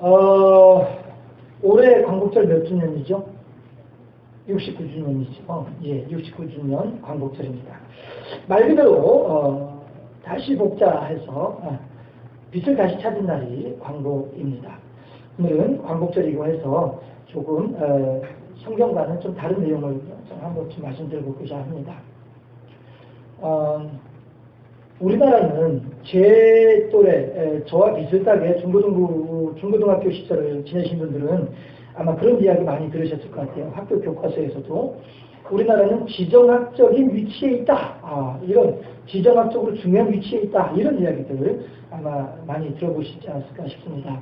어, 올해 광복절 몇 주년이죠? 69주년이죠. 예, 69주년 광복절입니다. 말 그대로 다시 복자해서 빛을 다시 찾은 날이 광복입니다. 오늘은 광복절이고 해서 조금 성경과는 좀 다른 내용을 좀 한번 좀 말씀드려보고자 합니다. 우리나라는 제 또래, 저와 비슷하게 중고등학교 시절을 지내신 분들은 아마 그런 이야기 많이 들으셨을 것 같아요. 학교 교과서에서도 우리나라는 지정학적인 위치에 있다. 이런 지정학적으로 중요한 위치에 있다. 이런 이야기들을 아마 많이 들어보시지 않았을까 싶습니다.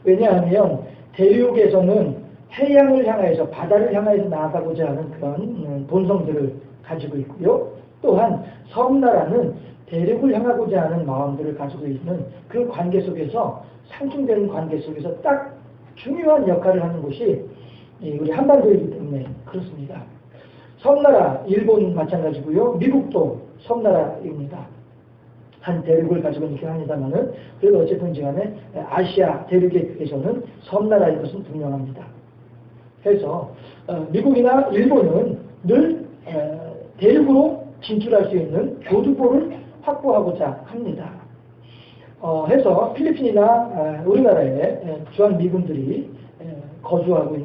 왜냐하면 대륙에서는 해양을 향해서 바다를 향해서 나아가고자 하는 그런 본성들을 가지고 있고요. 또한 섬나라는 대륙을 향하고자 하는 마음들을 가지고 있는 그 관계 속에서 상충되는 관계 속에서 딱 중요한 역할을 하는 곳이 우리 한반도이기 때문에 그렇습니다. 섬나라, 일본 마찬가지고요. 미국도 섬나라입니다. 한 대륙을 가지고 있긴 합니다만은 그래도 어쨌든 간에 아시아 대륙에서는 섬나라인 것은 분명합니다. 그래서 미국이나 일본은 늘 대륙으로 진출할 수 있는 교두보를 확보하고자 합니다. 해서 필리핀이나 우리나라에 주한 미군들이 거주하고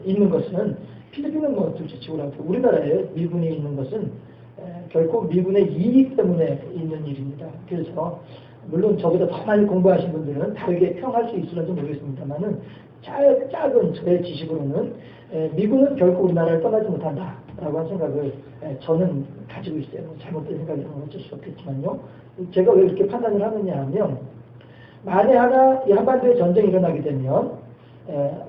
있는 것은 필리핀은 뭐 둘째치고라도 우리나라에 미군이 있는 것은 결코 미군의 이익 때문에 있는 일입니다. 그래서 물론 저보다 더 많이 공부하신 분들은 다르게 평할 수 있을지 모르겠습니다만은 작은 저의 지식으로는 미군은 결코 우리나라를 떠나지 못한다라고 하는 생각을 저는 가지고 있어요. 잘못된 생각이면 어쩔 수 없겠지만요. 제가 왜 이렇게 판단을 하느냐 하면 만에 하나 이 한반도에 전쟁이 일어나게 되면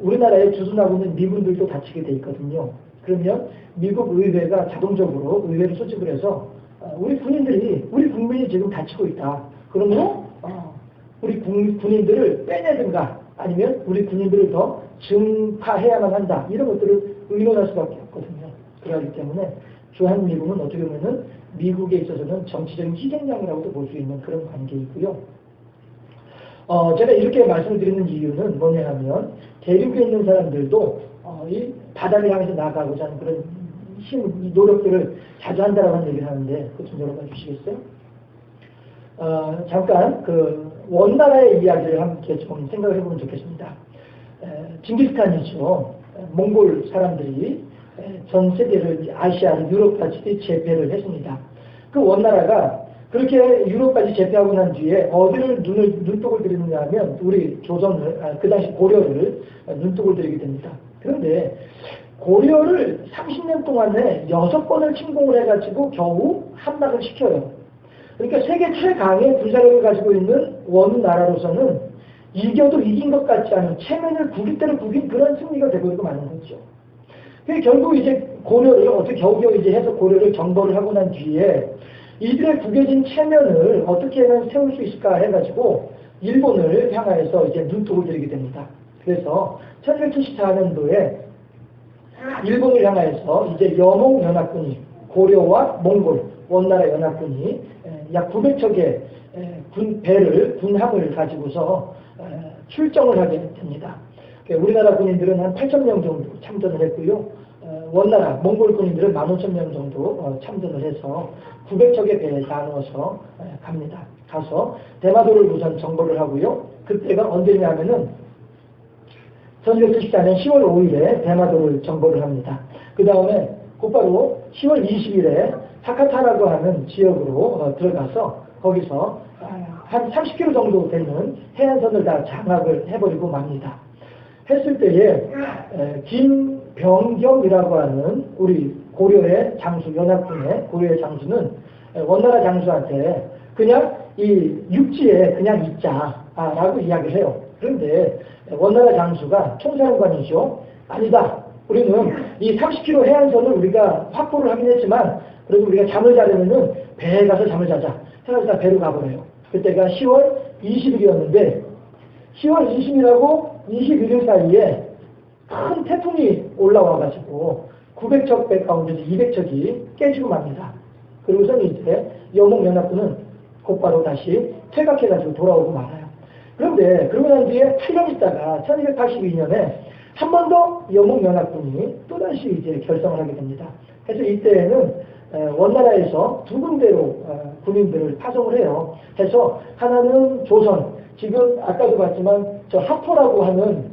우리나라에 주둔하고 있는 미군들도 다치게 돼 있거든요. 그러면 미국 의회가 자동적으로 의회를 소집을 해서 우리 국민이 지금 다치고 있다. 그러므로 우리 군인들을 빼내든가 아니면 우리 군인들을 더 증파해야만 한다. 이런 것들을 의논할 수밖에 없거든요. 그렇기 때문에 주한미군은 어떻게 보면 미국에 있어서는 정치적인 희생양이라고도 볼 수 있는 그런 관계이고요. 제가 이렇게 말씀을 드리는 이유는 뭐냐 하면 대륙에 있는 사람들도 이 바다를 향해서 나아가고자 하는 그런 노력들을 자주 한다라고 하는 얘기를 하는데 그것 좀 열어봐 주시겠어요? 잠깐 그 원나라의 이야기를 함께 좀 생각을 해보면 좋겠습니다. 징기스칸이죠. 몽골 사람들이 전 세계를 아시아를 유럽까지 제패를 했습니다. 그 원나라가 그렇게 유럽까지 제패하고 난 뒤에 어디를 눈독을 들이느냐 하면 우리 조선을 그 당시 고려를 눈독을 들이게 됩니다. 그런데 고려를 30년 동안에 6번을 침공을 해가지고 겨우 함락을 시켜요. 그러니까 세계 최강의 군사력을 가지고 있는 원나라로서는 이겨도 이긴 것 같지 않은 체면을 구길 대로 구긴 그런 승리가 되고 마는 거죠. 결국 이제 고려를 어떻게 겨우겨우 이제 해서 고려를 정벌을 하고 난 뒤에 이들의 구겨진 체면을 어떻게든 세울 수 있을까 해가지고 일본을 향하여서 이제 눈독을 들이게 됩니다. 그래서 1974년도에 일본을 향하여서 이제 여몽연합군이 고려와 몽골 원나라 연합군이 약 900척의 군함을 가지고서 출정을 하게 됩니다. 우리나라 군인들은 한 8,000명 정도 참전을 했고요. 원나라 몽골 군인들은 15,000명 정도 참전을 해서 900척의 배에 나누어서 갑니다. 가서 대마도를 우선 정벌을 하고요. 그때가 언제냐 하면은 1974년 10월 5일에 대마도를 정벌을 합니다. 그 다음에 곧바로 10월 20일에 타카타라고 하는 지역으로 들어가서 거기서 한 30km 정도 되는 해안선을 다 장악을 해버리고 맙니다. 했을 때에 김병겸이라고 하는 우리 고려의 장수, 연합군의 고려의 장수는 원나라 장수한테 그냥 이 육지에 그냥 있자라고 이야기를 해요. 그런데 원나라 장수가 총사령관이죠. 아니다. 우리는 이 30km 해안선을 우리가 확보를 하긴 했지만 그래도 우리가 잠을 자려면은 배에 가서 잠을 자자. 해가지고 배로 가버려요. 그때가 10월 20일이었는데 10월 20일하고 21일 사이에 큰 태풍이 올라와가지고 900척 배 가운데서 200척이 깨지고 맙니다. 그리고서 이제 여몽연합군은 곧바로 다시 퇴각해가지고 돌아오고 말아요. 그런데 그러고 난 뒤에 8년 있다가 1282년에 한 번 더 영국연합군이 또다시 이제 결성을 하게 됩니다. 그래서 이때에는 원나라에서 두 군데로 군인들을 파송을 해요. 해서 하나는 조선, 지금 아까도 봤지만 저 하포라고 하는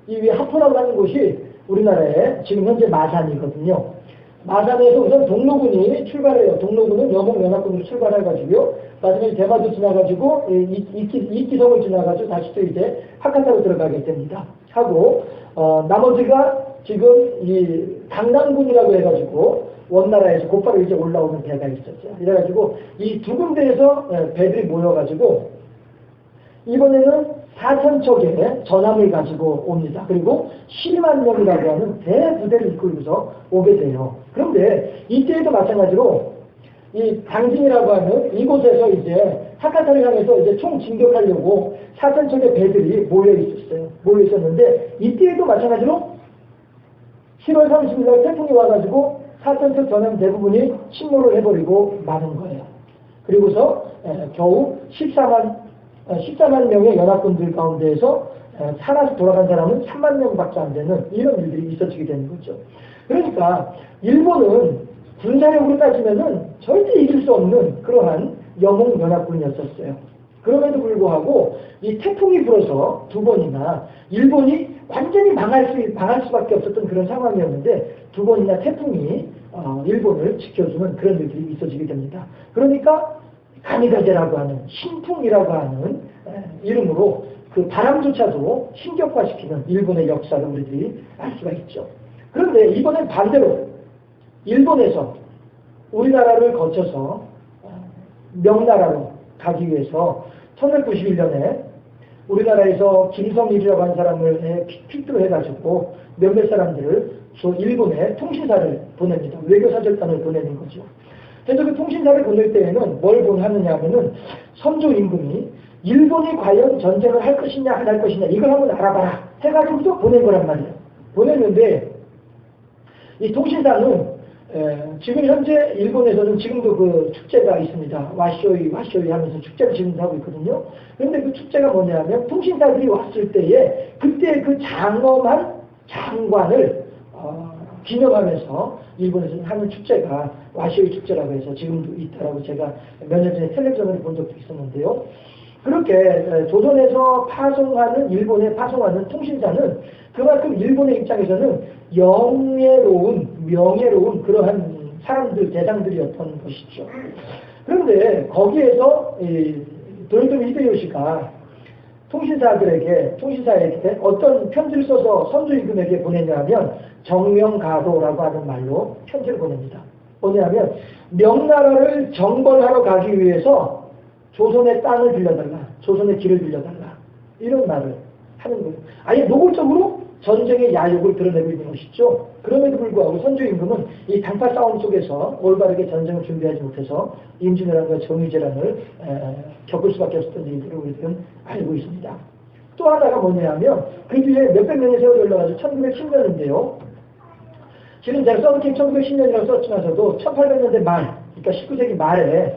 이 위에 하포라고 하는 곳이 우리나라의 지금 현재 마산이거든요. 마산에서 우선 동로군이 출발해요. 동로군은 영국연합군으로 출발해가지고요. 나중에 대마도 지나가지고 이기성을 지나가지고 다시 또 이제 하카타로 들어가게 됩니다. 하고 나머지가 지금 이 강남군이라고 해가지고 원나라에서 곧바로 이제 올라오는 배가 있었죠. 이래가지고 이 두 군데에서 배들이 모여가지고 이번에는 4,000척의 전함을 가지고 옵니다. 그리고 12만 명이라고 하는 대부대를 이끌고서 오게 돼요. 그런데 이때에도 마찬가지로 이 당진이라고 하는 이곳에서 이제 하카타를 향해서 이제 총 진격하려고 4,000척의 배들이 모여 있었어요. 모여 있었는데 이때에도 마찬가지로 7월 30일 날 태풍이 와가지고 4,000척 전함 대부분이 침몰을 해버리고 마는 거예요. 그리고서 겨우 14만 명의 연합군들 가운데에서 살아서 돌아간 사람은 3만 명밖에 안 되는 이런 일들이 있어지게 되는 거죠. 그러니까 일본은 군사력으로 따지면은 절대 이길 수 없는 그러한 영웅연합군이었었어요. 그럼에도 불구하고 이 태풍이 불어서 두 번이나 일본이 완전히 망할 수밖에 없었던 그런 상황이었는데 두 번이나 태풍이 일본을 지켜주는 그런 일들이 있어지게 됩니다. 그러니까 가미가제라고 하는 신풍이라고 하는 이름으로 그 바람조차도 신격화시키는 일본의 역사를 우리들이 알 수가 있죠. 그런데 이번엔 반대로 일본에서 우리나라를 거쳐서 명나라로 가기 위해서 1891년에 우리나라에서 김성일이라고 하는 사람을 픽트로 해가지고 몇몇 사람들을 일본에 통신사를 보냅니다. 외교사절단을 보내는 거죠. 그래서 그 통신사를 보낼 때에는 뭘 하느냐 하면은 선조 임금이 일본이 과연 전쟁을 할 것이냐 안 할 것이냐 이걸 한번 알아봐라 해가지고 또 보낸 거란 말이에요. 보냈는데 이 통신사는 지금 현재 일본에서는 지금도 그 축제가 있습니다. 와쇼이 하면서 축제를 지금도 하고 있거든요. 그런데 그 축제가 뭐냐면 통신사들이 왔을 때에 그때 그 장엄한 장관을 기념하면서 일본에서 하는 축제가 와쇼이 축제라고 해서 지금도 있다라고 제가 몇 년 전에 텔레비전을 본 적도 있었는데요. 그렇게 조선에서 일본에 파송하는 통신사는 그만큼 일본의 입장에서는 명예로운 그러한 사람들, 대상들이었던 것이죠. 그런데 거기에서 도요토미 히데요시가 통신사에게 어떤 편지를 써서 선조 임금에게 보내냐면 정명가도라고 하는 말로 편지를 보냅니다. 뭐냐면 명나라를 정벌하러 가기 위해서 조선의 땅을 빌려달라, 조선의 길을 빌려달라 이런 말을 하는 거예요. 아예 노골적으로 전쟁의 야욕을 드러내고 있는 것이죠. 그럼에도 불구하고 선조 임금은 이 당파 싸움 속에서 올바르게 전쟁을 준비하지 못해서 임진왜란과 정의재란을 겪을 수밖에 없었던 일들을 우리들은 알고 있습니다. 또 하나가 뭐냐면 그 뒤에 몇백 년의 세월이 흘러가지고 1910년인데요. 지금 제가 써놓긴 1910년이라고 썼지만서도 1800년대 말, 그러니까 19세기 말에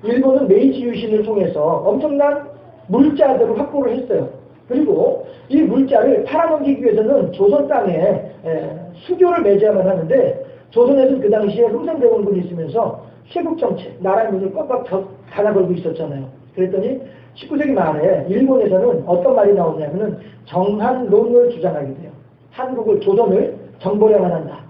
일본은 메이지 유신을 통해서 엄청난 물자들을 확보를 했어요. 그리고 이 물자를 팔아넘기기 위해서는 조선 땅에 수교를 맺어야만 하는데 조선에서는 그 당시에 흥선대원군이 있으면서 쇄국정책, 나라의 문을 꽉꽉 닫아걸고 있었잖아요. 그랬더니 19세기 말에 일본에서는 어떤 말이 나오냐면은 정한론을 주장하게 돼요. 한국을, 조선을 정벌해야만 한다.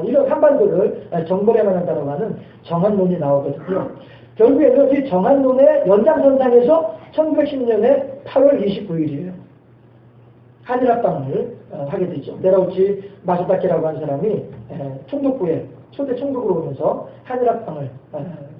이런 한반도를 정벌해야만 한다고 하는 정한론이 나오거든요. 결국에는 이 정한론의 연장선상에서 1910년에 8월 29일이에요. 한일합방을 하게 되죠. 내라우치 마사다케라고 하는 사람이 총독부에 초대 총독으로 오면서 한일합방을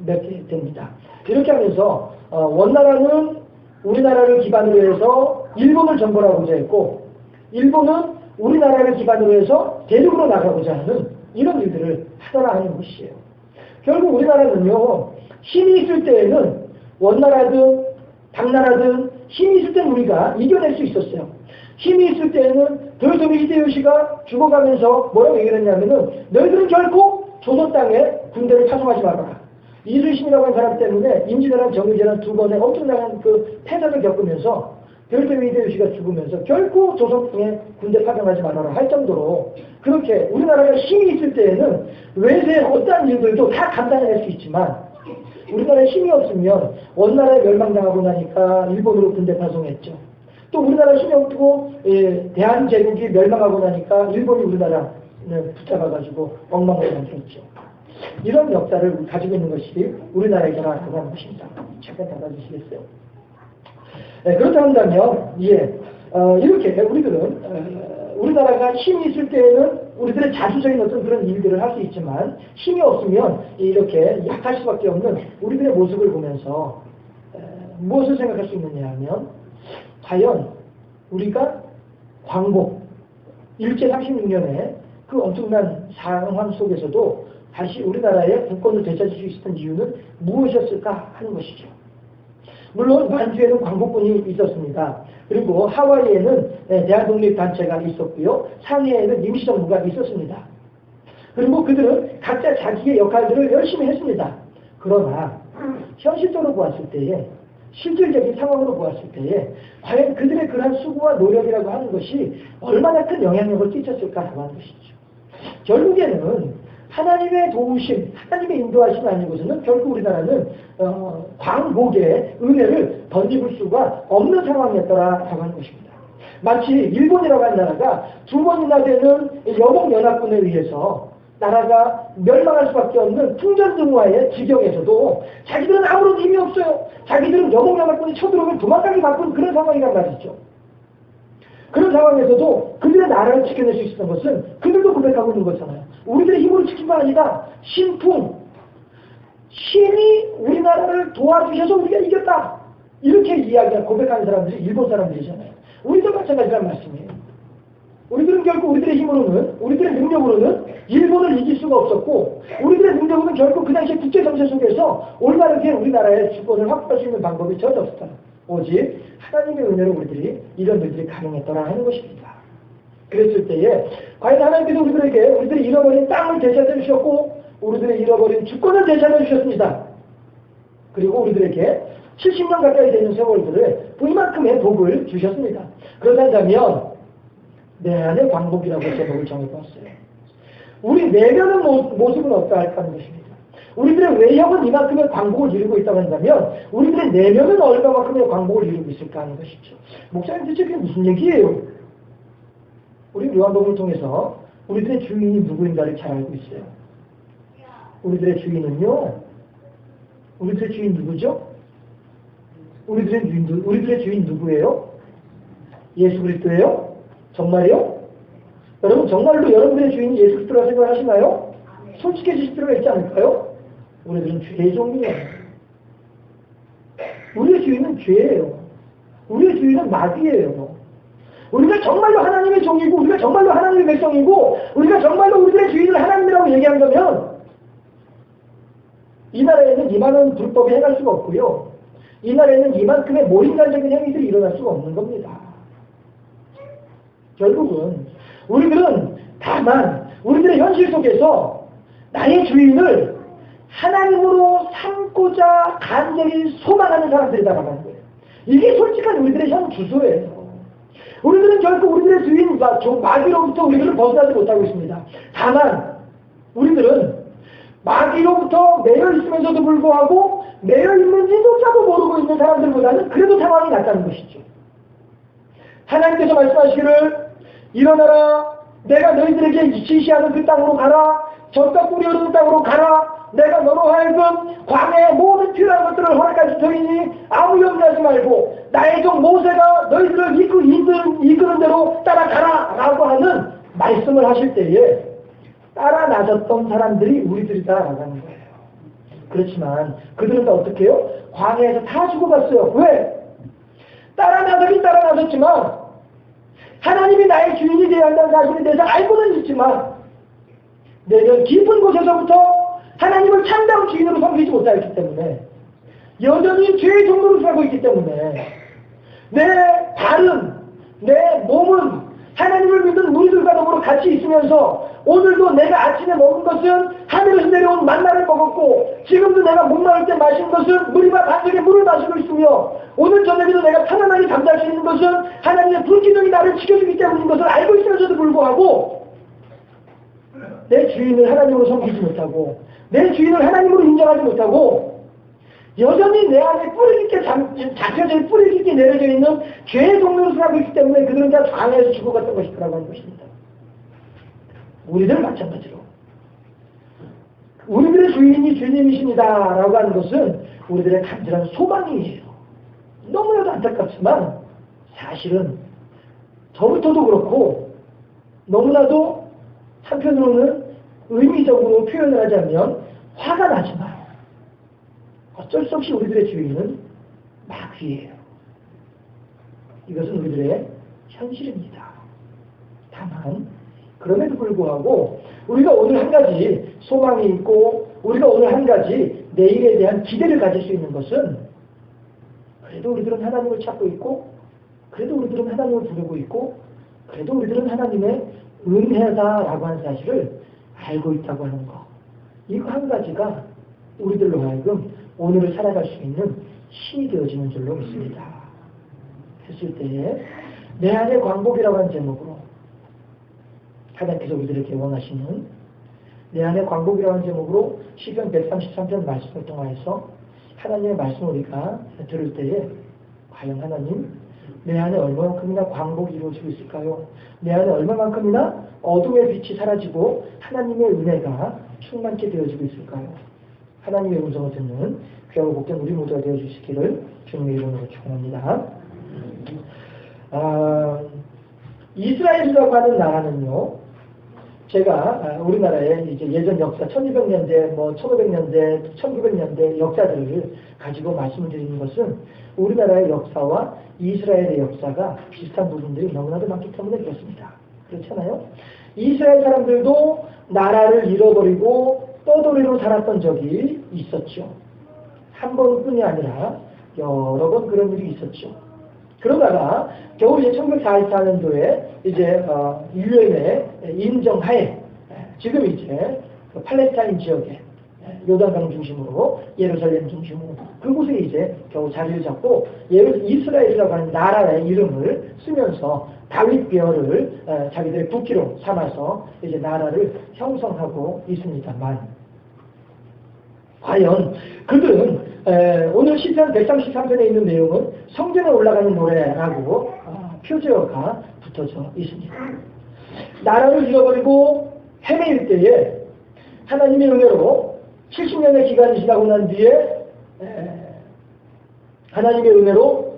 맺게 됩니다. 이렇게 하면서 원나라는 우리나라를 기반으로 해서 일본을 정벌하고자 했고 일본은 우리나라를 기반으로 해서 대륙으로 나가고자 하는 이런 일들을 하더라 하는 것이에요. 결국 우리나라는요. 힘이 있을 때에는 원나라든 당나라든 힘이 있을 때는 우리가 이겨낼 수 있었어요. 힘이 있을 때에는 도요토미 히데요시가 죽어가면서 뭐라고 얘기를 했냐면은 너희들은 결코 조선 땅에 군대를 파송하지 말아라. 이순신이라고 하는 사람 때문에 임진왜란, 정의재란 두 번의 엄청난 그 패전을 겪으면서 별도미 히데요시가 죽으면서 결코 조선풍에 군대 파병하지 말아라 할 정도로 그렇게 우리나라가 힘이 있을 때에는 외세의 어떠한 일들도 다 감당해낼 수 있지만 우리나라에 힘이 없으면 원나라에 멸망당하고 나니까 일본으로 군대 파송했죠. 또 우리나라 힘이 없고 대한제국이 멸망하고 나니까 일본이 우리나라를 붙잡아가지고 엉망으로 만들었죠. 이런 역사를 가지고 있는 것이 우리나라의 나라라고 하는 것입니다. 잠깐 닫아주시겠어요? 그렇다 한다면 이렇게 우리들은 우리나라가 힘이 있을 때에는 우리들의 자주적인 어떤 그런 일들을 할 수 있지만 힘이 없으면 이렇게 약할 수밖에 없는 우리들의 모습을 보면서 무엇을 생각할 수 있느냐 하면 과연 우리가 광복 일제 36년에 그 엄청난 상황 속에서도 다시 우리나라의 국권을 되찾을 수 있었던 이유는 무엇이었을까 하는 것이죠. 물론 만주에는 광복군이 있었습니다. 그리고 하와이에는 대한독립단체가 있었고요. 상해에는 임시정부가 있었습니다. 그리고 그들은 각자 자기의 역할들을 열심히 했습니다. 그러나 현실적으로 보았을 때에 실질적인 상황으로 보았을 때에 과연 그들의 그러한 수고와 노력이라고 하는 것이 얼마나 큰 영향력을 끼쳤을까라고 하는 것이죠. 결국에는 하나님의 도우심, 하나님의 인도하심 아니고서는 결국 우리나라는 광복의 은혜를 덧입을 수가 없는 상황이었더라라고 하는 것입니다. 마치 일본이라고 하는 나라가 두 번이나 되는 여봉연합군에 의해서 나라가 멸망할 수밖에 없는 풍전등화의 지경에서도 자기들은 아무런 힘이 없어요. 자기들은 여봉연합군이 쳐들어오면 도망가기 바쁜 그런 상황이란 말이죠. 그런 상황에서도 그들의 나라를 지켜낼 수 있었던 것은 그들도 고백하고 있는 거잖아요. 우리들의 힘으로 지킨 거 아니다. 신이 우리나라를 도와주셔서 우리가 이겼다. 이렇게 이야기하고 고백하는 사람들이 일본 사람들이잖아요. 우리도 마찬가지란 말씀이에요. 우리들은 결국 우리들의 힘으로는, 우리들의 능력으로는 일본을 이길 수가 없었고, 우리들의 능력으로는 결국 그 당시에 국제정세 속에서 올바르게 우리나라의 주권을 확보할 수 있는 방법이 전혀 없었다. 오직 하나님의 은혜로 우리들이 이런 일들이 가능했더라 하는 것입니다. 그랬을 때에 과연 하나님께서 우리들이 잃어버린 땅을 되찾아 주셨고 우리들의 잃어버린 주권을 되찾아 주셨습니다. 그리고 우리들에게 70년 가까이 되는 세월들을 이만큼의 복을 주셨습니다. 그러자면 내 안에 광복이라고 제목을 정해봤어요. 우리 내면의 모습은 어떠할까 하는 것입니다. 우리들의 외형은 이만큼의 광복을 이루고 있다고 한다면 우리들의 내면은 얼마만큼의 광복을 이루고 있을까 하는 것이죠. 목사님 대체 그게 무슨 얘기예요? 우리 요한복음을 통해서 우리들의 주인이 누구인가를 잘 알고 있어요. 우리들의 주인은요. 우리들의 주인 누구죠? 우리들의 주인 누구예요? 예수 그리스도예요? 정말이요? 여러분 정말로 여러분들의 주인이 예수 그리스도라고 생각하시나요? 솔직해지실 필요가 있지 않을까요? 우리들은 죄의 종이에요. 우리의 주인은 죄예요. 우리의 주인은 마귀예요. 우리가 정말로 하나님의 종이고 우리가 정말로 하나님의 백성이고 우리가 정말로 우리들의 주인을 하나님이라고 얘기한다면 이 나라에는 이만한 불법이 행할 수가 없고요. 이 나라에는 이만큼의 모인간적인 행위들이 일어날 수가 없는 겁니다. 결국은 우리들은 다만 우리들의 현실 속에서 나의 주인을 하나님으로 삼고자 간절히 소망하는 사람들이다라고 하는 거예요. 이게 솔직한 우리들의 현 주소예요. 우리들은 결국 우리들의 주인 마귀로부터 우리들을 벗어나지 못하고 있습니다. 다만 우리들은 마귀로부터 매여 있으면서도 불구하고 매여 있는지조차도 모르고 있는 사람들보다는 그래도 상황이 낫다는 것이죠. 하나님께서 말씀하시기를 일어나라 내가 너희들에게 지시하는 그 땅으로 가라 젖과 꿀이 흐르는 땅으로 가라 내가 너로 하여금 광야의 모든 필요한 것들을 허락할 터이니 아무 염려하지 말고 나의 종 모세가 너희들을 이끄는 대로 따라가라 라고 하는 말씀을 하실 때에 따라 나섰던 사람들이 우리들이다 라는 거예요. 그렇지만 그들은 다 어떻게 해요? 광야에서 다 죽어갔어요. 왜? 따라 나섰지만 하나님이 나의 주인이 되어야 한다는 사실에 대해서 알고는 있지만 내면 깊은 곳에서부터 하나님을 참다운 주인으로 섬기지 못하였기 때문에 여전히 죄의 종로로 살고 있기 때문에 내 발은 내 몸은 하나님을 믿는 무리들과 더불어 같이 있으면서 오늘도 내가 아침에 먹은 것은 하늘에서 내려온 만나를 먹었고 지금도 내가 목마를 때 마신 것은 물이와 반석의 물을 마시고 있으며 오늘 저녁에도 내가 편안하게 잠잘 수 있는 것은 하나님의 불기둥이 나를 지켜주기 때문인 것을 알고 있으면서도 불구하고 내 주인을 하나님으로 섬기지 못하고 내 주인을 하나님으로 인정하지 못하고 여전히 내 안에 뿌리 깊게 잡혀져 뿌리 깊게 내려져 있는 죄의 동료로 살고 있기 때문에 그들은 다 장애에서 죽어갔던 것이라고 하는 것입니다. 우리들 마찬가지로 우리들의 주인이 주님이십니다라고 하는 것은 우리들의 간절한 소망이에요. 너무나도 안타깝지만 사실은 저부터도 그렇고 너무나도 한편으로는 의미적으로 표현을 하자면 화가 나지만 어쩔 수 없이 우리들의 주인은 마귀예요. 이것은 우리들의 현실입니다. 다만 그럼에도 불구하고 우리가 오늘 한 가지 소망이 있고 우리가 오늘 한 가지 내일에 대한 기대를 가질 수 있는 것은 그래도 우리들은 하나님을 찾고 있고 그래도 우리들은 하나님을 부르고 있고 그래도 우리들은 하나님의 은혜다라고 하는 사실을 알고 있다고 하는 것. 이거 한 가지가 우리들로 하여금 오늘을 살아갈 수 있는 힘이 되어지는 줄로 믿습니다. 했을 때에 내 안의 광복이라고 하는 제목으로 하나님께서 우리들에게 원하시는 내 안의 광복이라고 하는 제목으로 시편 133편 말씀을 통하여서 하나님의 말씀을 우리가 들을 때에 과연 하나님 내 안에 얼마만큼이나 광복이 이루어지고 있을까요? 내 안에 얼마만큼이나 어둠의 빛이 사라지고 하나님의 은혜가 충만케 되어지고 있을까요? 하나님의 음성을 듣는 귀하고 복된 우리 모두가 되어주시기를 주님의 이름으로 축원합니다. 이스라엘이라고 하는 나라는요, 제가 우리나라의 이제 예전 역사 1200년대, 1500년대, 1900년대 역사들을 가지고 말씀을 드리는 것은 우리나라의 역사와 이스라엘의 역사가 비슷한 부분들이 너무나도 많기 때문에 그렇습니다. 그렇잖아요? 이스라엘 사람들도 나라를 잃어버리고 떠돌이로 살았던 적이 있었죠. 한 번뿐이 아니라 여러 번 그런 일이 있었죠. 그러다가 겨우 이제 1944년도에 이제 UN의 인정하에 지금 이제 그 팔레스타인 지역에 요단강 중심으로 예루살렘 중심으로 그곳에 이제 겨우 자리를 잡고 이스라엘이라고 하는 나라의 이름을 쓰면서 다윗 비어를 자기들의 국기로 삼아서 이제 나라를 형성하고 있습니다만 과연 그들은 오늘 시편 133편에 있는 내용은 성전에 올라가는 노래라고 표제어가 붙어져 있습니다. 나라를 잃어버리고 헤매일 때에 하나님의 은혜로 70년의 기간이 지나고 난 뒤에 하나님의 은혜로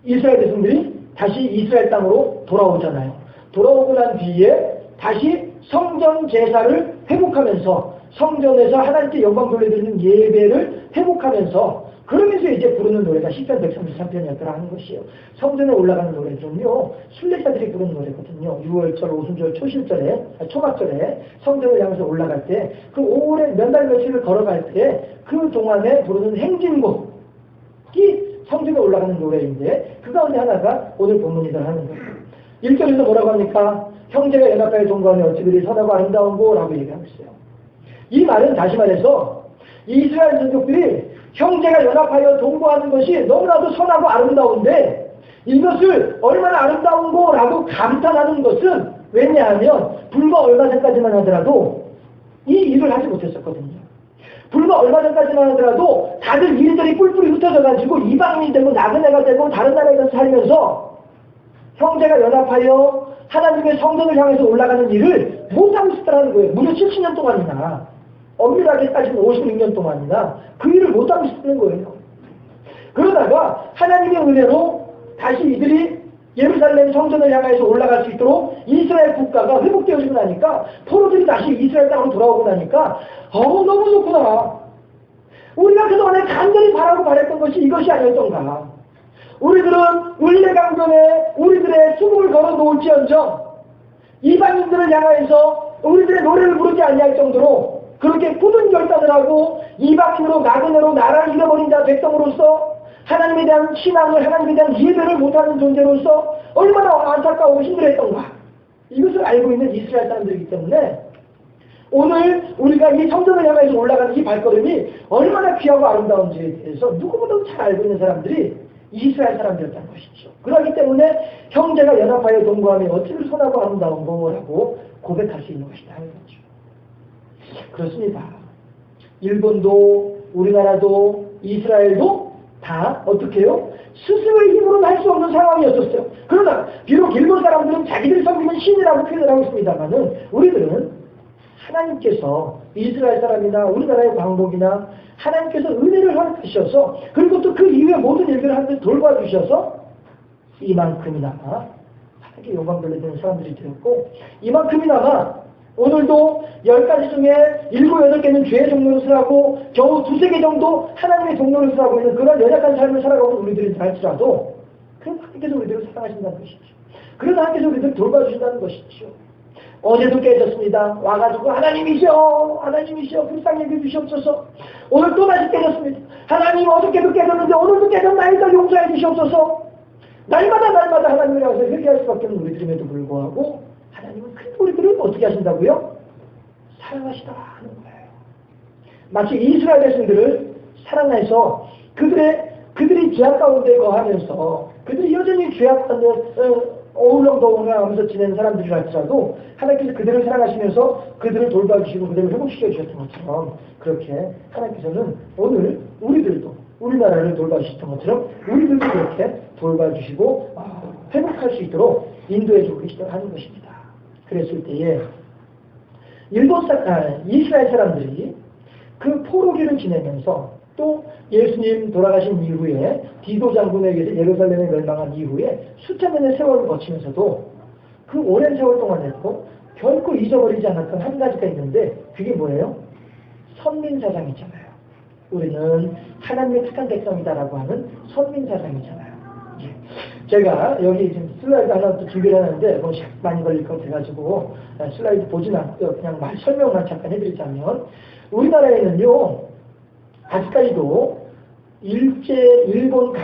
이스라엘 백성들이 다시 이스라엘 땅으로 돌아오잖아요. 돌아오고 난 뒤에 다시 성전 제사를 회복하면서 성전에서 하나님께 영광 돌려드리는 예배를 회복하면서 그러면서 이제 부르는 노래가 시편 133편이었더라 하는 것이에요. 성전에 올라가는 노래는요, 순례자들이 부르는 노래거든요. 6월절, 오순절, 초실절에, 초막절에 성전을 향해서 올라갈 때, 그 오래 몇 달 며칠을 걸어갈 때, 그 동안에 부르는 행진곡이 성전에 올라가는 노래인데, 그 가운데 하나가 오늘 본문이다 하는 거예요. 1절에서 뭐라고 합니까? 형제가 연합하여 동거하며 어찌 그리 선하고 아름다운고? 라고 얘기하고 있어요. 이 말은 다시 말해서, 이스라엘 민족들이 형제가 연합하여 동거하는 것이 너무나도 선하고 아름다운데 이것을 얼마나 아름다운고 라고 감탄하는 것은 왜냐하면 불과 얼마 전까지만 하더라도 이 일을 하지 못했었거든요. 불과 얼마 전까지만 하더라도 다들 일들이 뿔뿔이 흩어져 가지고 이방인이 되고 나그네가 되고 다른 나라에 가서 살면서 형제가 연합하여 하나님의 성전을 향해서 올라가는 일을 못하고 있었다는 거예요. 무려 70년 동안이나 엄밀하게 따지면 56년 동안이나 그 일을 못하고 있었던 거예요. 그러다가 하나님의 은혜로 다시 이들이 예루살렘 성전을 향해서 올라갈 수 있도록 이스라엘 국가가 회복되어지고 나니까 포로들이 다시 이스라엘 땅으로 돌아오고 나니까 너무 좋구나. 우리가 그동안에 간절히 바라고 바랬던 것이 이것이 아니었던가. 우리들은 을레강변에 우리들의 수금을 걸어 놓을지언정 이방인들을 향하여서 우리들의 노래를 부르지 아니할 정도로 그렇게 굳은 결단을 하고 이방인으로 나그네로 나라를 잃어버린 자 백성으로서 하나님에 대한 신앙을 하나님에 대한 예배를 못하는 존재로서 얼마나 안타까우고 힘들었던가 이것을 알고 있는 이스라엘 사람들이기 때문에 오늘 우리가 이 성전을 향해서 올라가는 이 발걸음이 얼마나 귀하고 아름다운지에 대해서 누구보다도 잘 알고 있는 사람들이 이스라엘 사람들이었다는 것이죠. 그렇기 때문에 형제가 연합하여 동거하며 어찌를 선하고 아름다운 거라고 고백할 수 있는 것이다 하는 거죠. 그렇습니다. 일본도 우리나라도 이스라엘도 다 어떻게 해요? 스스로의 힘으로는 할 수 없는 상황이었었어요. 그러나 비록 일본 사람들은 자기들 섬기는 신이라고 표현을 하고 있습니다만은 우리들은 하나님께서 이스라엘 사람이나 우리나라의 광복이나 하나님께서 은혜를 허락하셔서 그리고 또 그 이후에 모든 일들을 하나님 돌봐주셔서 이만큼이나마 하나님께 영광 돌려드리는 사람들이 되었고 이만큼이나마 오늘도 10가지 중에 7, 8개는 죄의 종로를 하고 겨우 2, 3개 정도 하나님의 종로를 하고 있는 그런 연약한 삶을 살아가는 우리들이 할지라도 그런 하나님께서 우리들을 사랑하신다는 것이죠. 그런 하나님께서 우리들을 돌봐주신다는 것이죠. 어제도 깨졌습니다. 와가지고 하나님이시여 불쌍히 여겨주시옵소서. 오늘 또다시 깨졌습니다. 하나님 어저께도 깨졌는데 오늘도 깨졌나이다 용서해 주시옵소서. 날마다 하나님을 향해서 회개할 수밖에 없는 우리들임에도 불구하고 하나님은 그래도 우리들을 어떻게 하신다고요? 사랑하시다 하는 거예요. 마치 이스라엘 백성들을 사랑해서 그들이 죄악 가운데 거하면서 그들이 여전히 죄악 가운데 어울렁더울렁하면서 지내는 사람들이라 할지라도 하나님께서 그들을 사랑하시면서 그들을 돌봐주시고 그들을 회복시켜 주셨던 것처럼 그렇게 하나님께서는 오늘 우리들도 우리나라를 돌봐주셨던 것처럼 우리들도 그렇게 돌봐주시고 회복할 수 있도록 인도해 주고 계시다는 것입니다. 그랬을 때에 이스라엘 사람들이 그 포로기를 지내면서 또 예수님 돌아가신 이후에 디도 장군에 의해서 예루살렘에 멸망한 이후에 수천년의 세월을 거치면서도 그 오랜 세월 동안에도 결코 잊어버리지 않았던 한 가지가 있는데 그게 뭐예요? 선민사상이잖아요. 우리는 하나님의 택한 백성이다라고 하는 선민사상이잖아요. 제가 여기 지금 슬라이드 하나 또 준비를 하는데 뭐 시간 많이 걸릴 것 같아가지고 슬라이드 보진 않고요. 그냥 설명만 잠깐 해드리자면 우리나라에는요 아직까지도 일본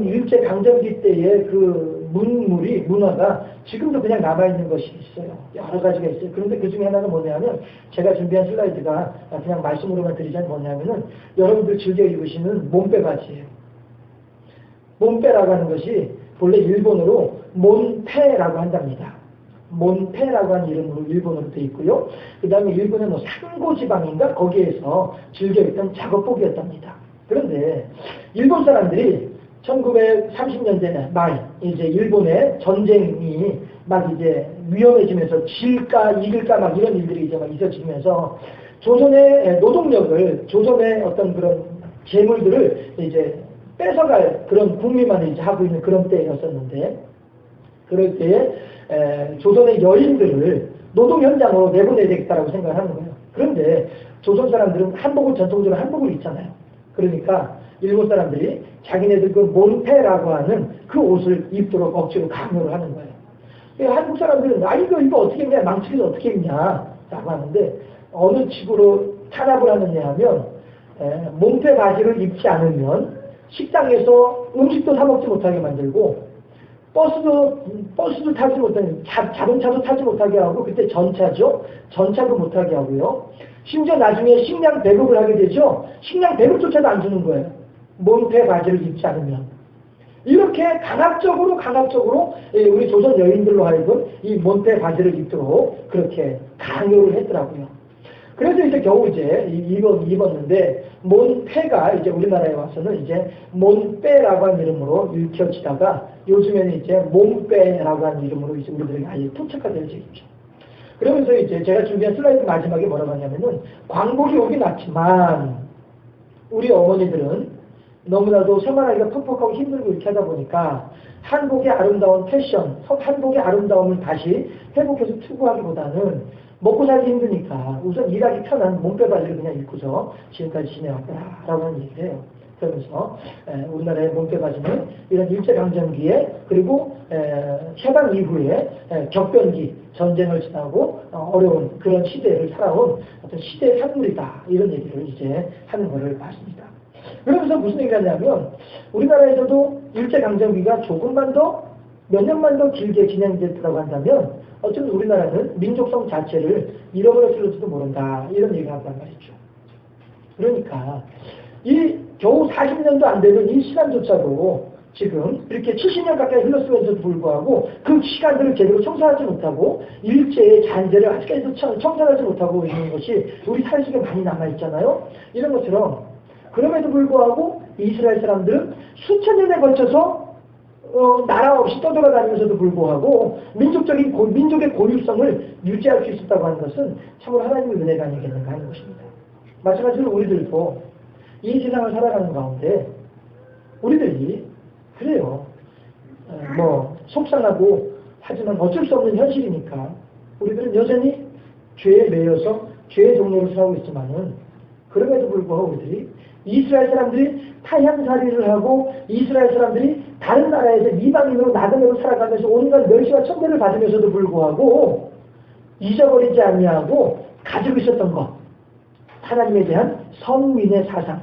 일제 강점기 때의 그 문화가 지금도 그냥 남아있는 것이 있어요. 여러 가지가 있어요. 그런데 그 중에 하나는 뭐냐면 제가 준비한 슬라이드가 그냥 말씀으로만 드리자면 뭐냐면은 여러분들 즐겨 입으시는 몸빼 바지예요. 몸빼라고 하는 것이 본래 일본어로 몬페라고 한답니다. 몬페라고 하는 이름으로 일본어로 되어 있고요. 그 다음에 일본의 산고지방인가 거기에서 즐겨 입던 작업복이었답니다. 그런데 일본 사람들이 1930년대 말 이제 일본의 전쟁이 막 이제 위험해지면서 질까 이길까 막 이런 일들이 이제 막 있어지면서 조선의 노동력을 조선의 어떤 그런 재물들을 이제 뺏어갈 그런 국민만이 이제 하고 있는 그런 때였었는데 그럴 때에 조선의 여인들을 노동 현장으로 내보내야 되겠다라고 생각을 하는 거예요. 그런데 조선 사람들은 한복을 전통적으로 한복을 입잖아요. 그러니까 일본 사람들이 자기네들 그 몬페라고 하는 그 옷을 입도록 억지로 강요를 하는 거예요. 한국 사람들은 이거 어떻게 입냐 망치기를 어떻게 입냐 라고 하는데 어느 식으로 탄압을 하느냐 하면 몬페 바지를 입지 않으면 식당에서 음식도 사 먹지 못하게 만들고 버스도 타지 못하게 자동차도 타지 못하게 하고 그때 전차도 못하게 하고요. 심지어 나중에 식량 배급을 하게 되죠. 식량 배급조차도 안 주는 거예요. 몬페 바지를 입지 않으면. 이렇게 강압적으로 우리 조선 여인들로 하여금 이 몬페 바지를 입도록 그렇게 강요를 했더라고요. 그래서 이제 겨우 이제 입었는데 몬페가 이제 우리나라에 와서는 이제 몬빼라고 하는 이름으로 읽혀지다가 요즘에는 이제 몬빼라고 하는 이름으로 이제 우리들에게 아예 토착화되어져 있죠. 그러면서 이제 제가 준비한 슬라이드 마지막에 뭐라고 하냐면은 광복이 오긴 왔지만 우리 어머니들은 너무나도 생활하기가 퍽퍽하고 힘들고 이렇게 하다 보니까 한복의 아름다운 패션, 한복의 아름다움을 다시 회복해서 추구하기보다는 먹고 살기 힘드니까 우선 일하기 편한 몸빼 바지를 그냥 입고서 지금까지 지내왔다라고 하는 얘기예요. 그러면서 우리나라의 몸빼 바지는 이런 일제강점기에 그리고 해방 이후에 격변기, 전쟁을 지나고 어려운 그런 시대를 살아온 어떤 시대의 산물이다. 이런 얘기를 이제 하는 것을 봤습니다. 그러면서 무슨 얘기를 하냐면 우리나라에서도 일제강점기가 조금만 더 몇 년만 더 길게 진행됐다고 한다면 어쩌면 우리나라는 민족성 자체를 잃어버렸을지도 모른다. 이런 얘기를 한단 말이죠. 그러니까 이 겨우 40년도 안 되는 이 시간조차도 지금 이렇게 70년 가까이 흘렀음에도 불구하고 그 시간들을 제대로 청산하지 못하고 일제의 잔재를 아직까지도 청산하지 못하고 있는 것이 우리 사회 속에 많이 남아있잖아요. 이런 것처럼 그럼에도 불구하고 이스라엘 사람들은 수천 년에 걸쳐서 나라 없이 떠돌아다니면서도 불구하고 민족의 고유성을 유지할 수 있었다고 하는 것은 참으로 하나님의 은혜가 아니겠는가 하는 것입니다. 마찬가지로 우리들도 이 세상을 살아가는 가운데 우리들이 그래요. 속상하고 하지만 어쩔 수 없는 현실이니까 우리들은 여전히 죄에 매여서 죄의 동료로 살고 있지만은 그럼에도 불구하고 우리들이 이스라엘 사람들이 타향살이를 하고 이스라엘 사람들이 다른 나라에서 이방인으로 나그네로 살아가면서 온갖 멸시와 천대를 받으면서도 불구하고 잊어버리지 아니하고 가지고 있었던 것, 하나님에 대한 성민의 사상.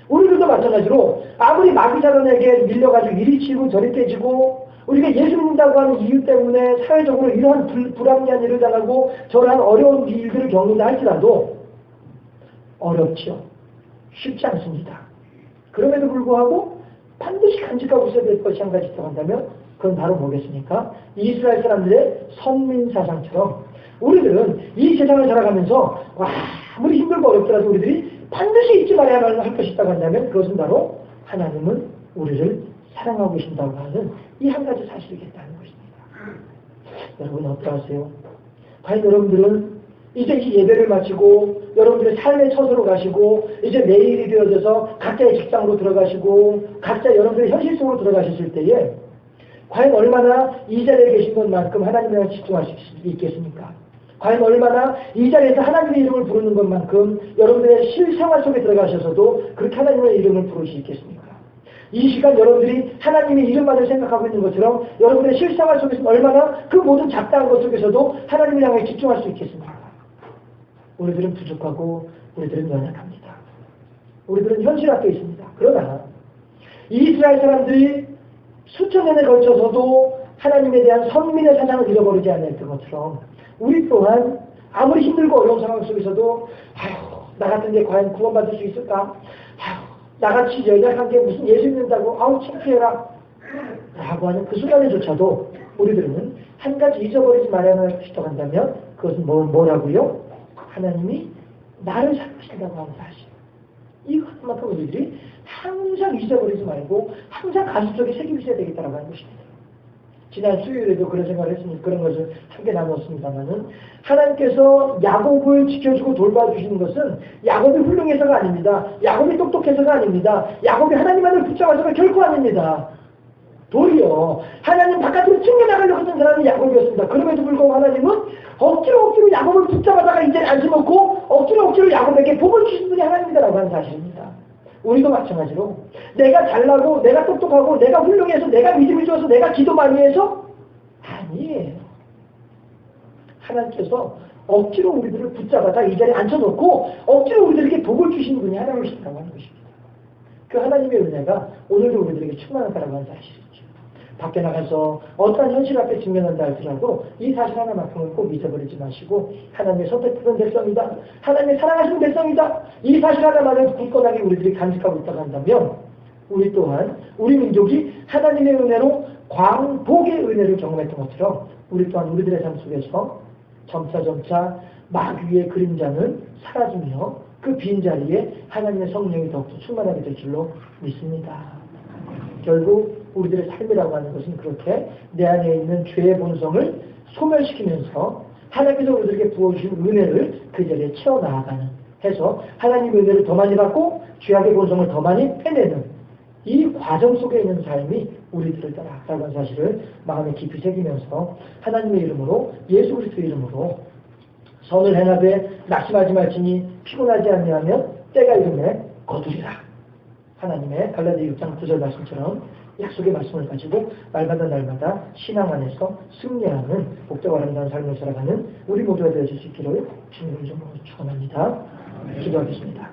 우리들도 마찬가지로 아무리 마귀자론에게 밀려가지고 이리 치고 저리 깨지고 우리가 예수 믿는다고 하는 이유 때문에 사회적으로 이러한 불합리한 일을 당하고 저러한 어려운 일들을 겪는다 할지라도 어렵죠. 쉽지 않습니다. 그럼에도 불구하고 반드시 간직하고 있어야 될 것이 한 가지 있다고 한다면 그건 바로 뭐겠습니까? 이스라엘 사람들의 선민사상처럼 우리들은 이 세상을 살아가면서 아무리 힘들고 어렵더라도 우리들이 반드시 잊지 말아야 할 것이 있다고 한다면 그것은 바로 하나님은 우리를 사랑하고 계신다고 하는 이 한 가지 사실이겠다는 것입니다. 여러분 어떠하세요? 과연 여러분들은 이제 이 예배를 마치고 여러분들의 삶의 처소로 가시고 이제 내일이 되어져서 각자의 직장으로 들어가시고 각자 여러분들의 현실 속으로 들어가셨을 때에 과연 얼마나 이 자리에 계신 것만큼 하나님에 집중할 수 있겠습니까? 과연 얼마나 이 자리에서 하나님의 이름을 부르는 것만큼 여러분들의 실생활 속에 들어가셔서도 그렇게 하나님의 이름을 부를 수 있겠습니까? 이 시간 여러분들이 하나님의 이름만을 생각하고 있는 것처럼 여러분의 실생활 속에서 얼마나 그 모든 잡다한 것 속에서도 하나님을 향해 집중할 수 있겠습니까? 우리들은 부족하고 우리들은 연약합니다. 우리들은 현실 앞에 있습니다. 그러나 이스라엘 사람들이 수천 년에 걸쳐서도 하나님에 대한 선민의 사상을 잃어버리지 않았던 것처럼 우리 또한 아무리 힘들고 어려운 상황 속에서도 나 같은 게 과연 구원받을 수 있을까? 나같이 연약한 게 무슨 예수 믿는다고 창피해라 라고 하는 그 순간에조차도 우리들은 한 가지 잊어버리지 말아야 할 것이 있다고 한다면 그것은 뭐라고요? 하나님이 나를 사랑하신다고 하는 사실. 이것만큼 우리들이 항상 잊어버리지 말고 항상 가슴 속에 새기셔야 되겠다고 하는 것입니다. 지난 수요일에도 그런 생각을 했으니 그런 것을 함께 나눴습니다만은 하나님께서 야곱을 지켜주고 돌봐주시는 것은 야곱이 훌륭해서가 아닙니다. 야곱이 똑똑해서가 아닙니다. 야곱이 하나님 안을 붙잡아서가 결코 아닙니다. 도리어 하나님 바깥으로 튕겨나가려고 하던 사람이 야곱이었습니다. 그럼에도 불구하고 하나님은 억지로 야곱을 붙잡아다가 이제 안심없고 억지로 야곱에게 복을 주신 분이 하나님이다라고 하는 사실입니다. 우리도 마찬가지로 내가 잘나고 내가 똑똑하고 내가 훌륭해서 내가 믿음이 좋아서 내가 기도 많이 해서 아니에요. 하나님께서 억지로 우리들을 붙잡아다 이 자리에 앉혀놓고 억지로 우리들에게 복을 주시는 분이 하나님이시다고 하는 것입니다. 그 하나님의 은혜가 오늘도 우리들에게 충만하다고 하는 사실이죠. 밖에 나가서 어떠한 현실 앞에 직면한다 할지라도 이 사실 하나만큼은 꼭 잊어버리지 마시고 하나님의 선택받은 백성이다. 하나님의 사랑하시는 백성이다. 이 사실 하나만을 굳건하게 우리들이 간직하고 있다고 한다면 우리 또한 우리 민족이 하나님의 은혜로 광복의 은혜를 경험했던 것처럼 우리 또한 우리들의 삶 속에서 점차 마귀의 그림자는 사라지며 그 빈자리에 하나님의 성령이 더욱더 충만하게 될 줄로 믿습니다. 결국 우리들의 삶이라고 하는 것은 그렇게 내 안에 있는 죄의 본성을 소멸시키면서 하나님께서 우리들에게 부어주신 은혜를 그 자리에 채워나가는 해서 하나님의 은혜를 더 많이 받고 죄악의 본성을 더 많이 빼내는 이 과정 속에 있는 삶이 우리들을 따라가는 사실을 마음에 깊이 새기면서 하나님의 이름으로 예수 그리스도의 이름으로 선을 행하되 낙심하지 말지니 피곤하지 아니하면 때가 이르매 거두리라. 하나님의 갈라디아 6장 9절 말씀처럼 약속의 말씀을 가지고 날마다 신앙 안에서 승리하는 복되고 아름다운 삶을 살아가는 우리 모두가 되어질 수 있기를 주님의 이름으로 축원합니다. 기도하겠습니다.